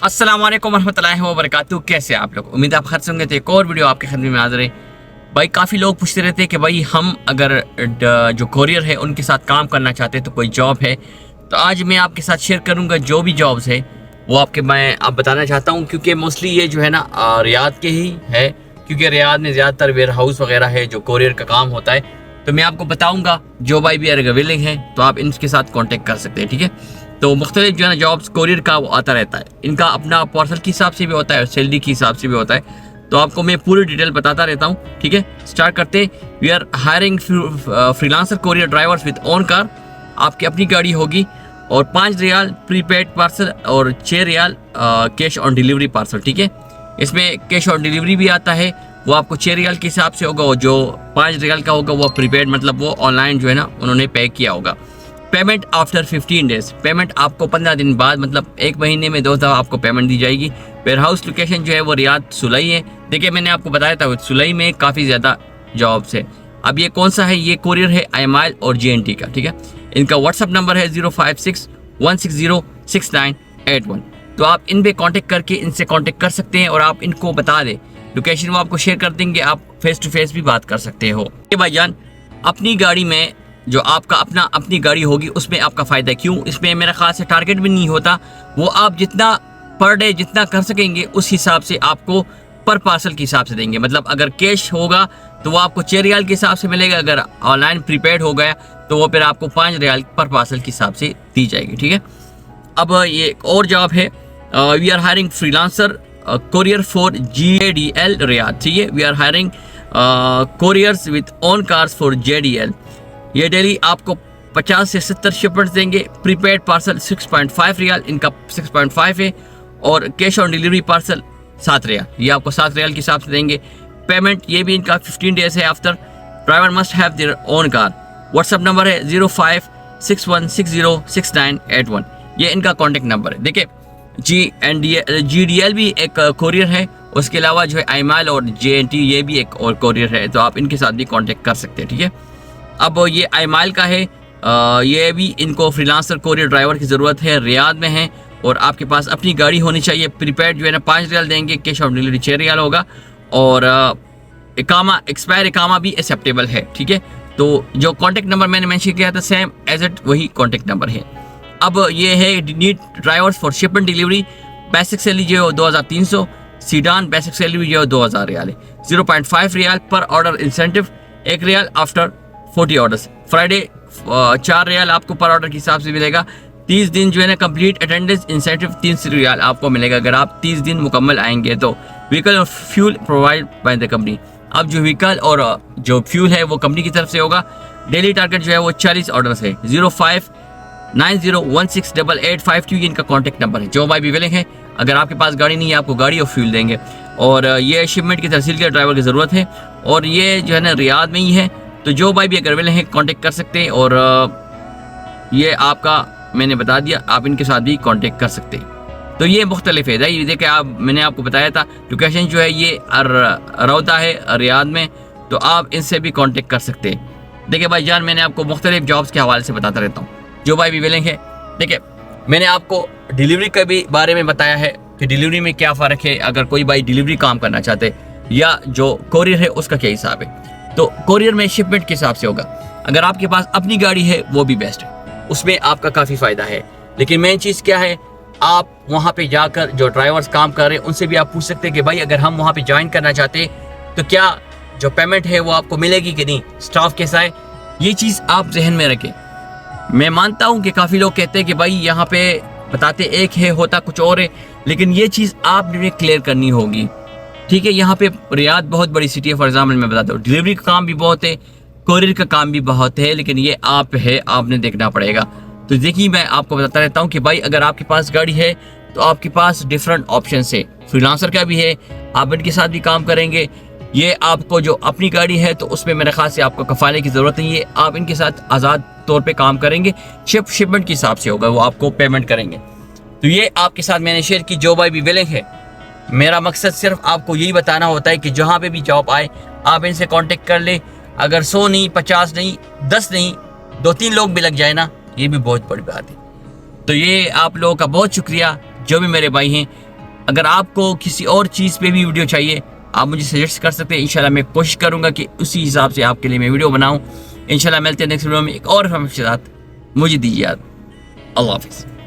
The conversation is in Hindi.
अस्सलाम वालेकुम रहमतुल्लाहि व बरकातुहू। कैसे आप लोग? उम्मीद आप खैर से होंगे। तो एक और वीडियो आपके खिदमत में हाजिर है। भाई काफ़ी लोग पूछते रहते हैं कि भाई हम अगर जो कोरियर है उनके साथ काम करना चाहते हैं तो कोई जॉब है। तो आज मैं आपके साथ शेयर करूंगा जो भी जॉब्स है वो मैं आप बताना चाहता हूँ, क्योंकि मोस्टली ये जो है ना रियाद के ही है, क्योंकि रियाद में ज़्यादातर वेयर हाउस वगैरह है जो कोरियर का काम होता है। तो मैं आपको बताऊँगा जो भाई भी अगर विलिंग है तो आप इनके साथ कॉन्टेक्ट कर सकते हैं। ठीक है, तो मुख्तलिफ जो है ना जॉब्स कोरियर का वो आता रहता है। इनका अपना पार्सल के हिसाब से भी होता है और सैलरी के हिसाब से भी होता है। तो आपको मैं पूरी डिटेल बताता रहता हूँ। ठीक है, स्टार्ट करते हैं। We are hiring freelancer courier drivers with own car. आपकी अपनी गाड़ी होगी और 5 रियाल प्रीपेड पार्सल और 6 riyal cash on delivery parcel. ठीक है, इसमें कैश ऑन डिलीवरी भी आता है, वो आपको 6 रियाल के हिसाब से होगा और जो 5 रियाल का होगा वो प्रीपेड, मतलब वो ऑनलाइन जो है ना उन्होंने पे किया होगा। Payment after 15 days. पेमेंट आपको 15 दिन बाद, मतलब 1 महीने में 2 दफ़ा आपको पेमेंट दी जाएगी। वेयर हाउस लोकेशन जो है वो रियाद सुलई है। देखिए मैंने आपको बताया था सुलई में काफ़ी ज़्यादा जॉब्स है। अब ये कौन सा है? ये कोरियर है IMIL और JNT का। ठीक है, इनका व्हाट्सअप नंबर है 056-160-6981। तो आप इन पे कांटेक्ट करके इनसे कांटेक्ट कर सकते हैं और आप इनको बता दें लोकेशन, वो आपको शेयर कर देंगे। आप फेस टू फेस भी बात कर सकते हो। भाईजान अपनी गाड़ी में जो आपका अपनी गाड़ी होगी उसमें आपका फ़ायदा क्यों? इसमें मेरा ख़ास से टारगेट भी नहीं होता, वो आप जितना पर डे जितना कर सकेंगे उस हिसाब से आपको पर पार्सल के हिसाब से देंगे। मतलब अगर कैश होगा तो वो आपको 6 रियाल के हिसाब से मिलेगा, अगर ऑनलाइन प्रीपेड हो गया तो वो फिर आपको 5 रियाल पर पार्सल के हिसाब से दी जाएगी। ठीक है, अब ये एक और जॉब है। We are hiring freelancer courier for JDL Riyadh. ठीक है, we are hiring couriers with own cars for JDL। ये डेली आपको 50 से 70 शिपमेंट्स देंगे। प्रीपेड पार्सल 6.5 रियाल, इनका 6.5 है, और cash on delivery parcel 7 riyal, ये आपको 7 रियाल के हिसाब से देंगे। पेमेंट ये भी इनका 15 डेज है after. Driver must have their own car. WhatsApp number है 0561606981। ये इनका कॉन्टेक्ट नंबर है। देखिए GDL भी एक कोरियर है, उसके अलावा जो है IMIL और JNT ये भी एक और कोरियर है, तो आप इनके साथ भी कॉन्टेक्ट कर सकते हैं। ठीक है, अब ये IMIL का है, ये भी इनको फ्रीलांसर कोरियर ड्राइवर की ज़रूरत है, रियाद में है और आपके पास अपनी गाड़ी होनी चाहिए। प्रीपेड जो है ना 5 रियाल देंगे, कैश ऑन डिलीवरी 6 रियाल होगा, और एक्सपायर इकामा भी एक्सेप्टेबल है। ठीक है, तो जो कॉन्टेक्ट नंबर मैंने मेंशन किया था सेम एज इट वही कॉन्टेक्ट नंबर है। अब ये है need drivers for shipment delivery. Basic salary जो है 2300, सीडान बेसिक सैलरी जो है 2000 रियाल है। 0.5 riyal per order incentive, 1 riyal after 40 orders. Friday 4 riyal आपको पर ऑर्डर के हिसाब से मिलेगा। 30 दिन जो है ना कंप्लीट अटेंडेंस इंसेंटिव 3 रियाल आपको मिलेगा अगर आप 30 दिन मुकम्मल आएंगे तो। व्हीकल और fuel provide by the company. अब जो व्हीकल और जो फ्यूल है वो कंपनी की तरफ से होगा। डेली टारगेट जो है वो 40 ऑर्डर्स है। 0590168852 ये इनका कॉन्टेक्ट नंबर है। जो भाई भी विलिंग है, अगर आपके पास गाड़ी नहीं है आपको गाड़ी और फ्यूल देंगे, और ये शिपमेंट की तहसील के ड्राइवर की ज़रूरत है, और ये जो है ना रियाद में ही है। तो जो भाई भी अगर विलिंग है कांटेक्ट कर सकते हैं, और ये आपका मैंने बता दिया, आप इनके साथ भी कांटेक्ट कर सकते हैं। तो ये मुख्तलिफ है। देखिए मैंने आपको बताया था लोकेशन जो है ये रौदा है रियाद में, तो आप इनसे भी कांटेक्ट कर सकते हैं। देखिए भाई जान मैंने आपको मुख्तलिफ जॉब्स के हवाले से बताता रहता हूँ। जो भाई भी विलिंग है, देखिए मैंने आपको डिलीवरी के भी बारे में बताया है कि डिलीवरी में क्या फ़र्क है, अगर कोई भाई डिलीवरी काम करना चाहते या जो कोरियर है उसका क्या हिसाब है। तो कोरियर में शिपमेंट के हिसाब से होगा। अगर आपके पास अपनी गाड़ी है वो भी बेस्ट है, उसमें आपका काफ़ी फ़ायदा है। लेकिन मेन चीज़ क्या है, आप वहाँ पे जाकर जो ड्राइवर्स काम कर रहे हैं उनसे भी आप पूछ सकते हैं कि भाई अगर हम वहाँ पे ज्वाइन करना चाहते हैं तो क्या जो पेमेंट है वो आपको मिलेगी कि नहीं, स्टाफ कैसा है, ये चीज़ आप जहन में रखें। मैं मानता हूँ कि काफ़ी लोग कहते हैं कि भाई यहाँ पे बताते एक है होता कुछ और है, लेकिन ये चीज़ आपने क्लियर करनी होगी। ठीक है, यहाँ पे रियाद बहुत बड़ी सिटी है। फॉर एग्जाम्पल मैं बताता हूँ, डिलीवरी का काम भी बहुत है, कोरियर का काम भी बहुत है, लेकिन ये आप है, आपने देखना पड़ेगा। तो देखिए मैं आपको बताता रहता हूँ कि भाई अगर आपके पास गाड़ी है तो आपके पास डिफरेंट ऑप्शन है। फ्रीलांसर का भी है, आप इनके साथ भी काम करेंगे। ये आपको जो अपनी गाड़ी है तो उसमें मेरे ख्याल से आपको कफाले की ज़रूरत नहीं है, आप इनके साथ आज़ाद तौर पे काम करेंगे। शिपमेंट के हिसाब से होगा, वो आपको पेमेंट करेंगे। तो ये आपके साथ मैंने शेयर की। जो भाई भी विलिंग है, मेरा मकसद सिर्फ आपको यही बताना होता है कि जहाँ पे भी जॉब आए आप इनसे कांटेक्ट कर ले। अगर 100 नहीं, 50 नहीं, 10 नहीं, 2-3 लोग भी लग जाए ना, ये भी बहुत बड़ी बात है। तो ये आप लोगों का बहुत शुक्रिया जो भी मेरे भाई हैं। अगर आपको किसी और चीज़ पे भी वीडियो चाहिए आप मुझे सजेस्ट कर सकते हैं। इंशाल्लाह मैं कोशिश करूँगा कि उसी हिसाब से आपके लिए मैं वीडियो बनाऊँ। इंशाल्लाह मिलते हैं नेक्स्ट वीडियो में एक और इन्फॉर्मेशन के साथ। मुझे दीजिए याद। अल्लाह हाफिज़।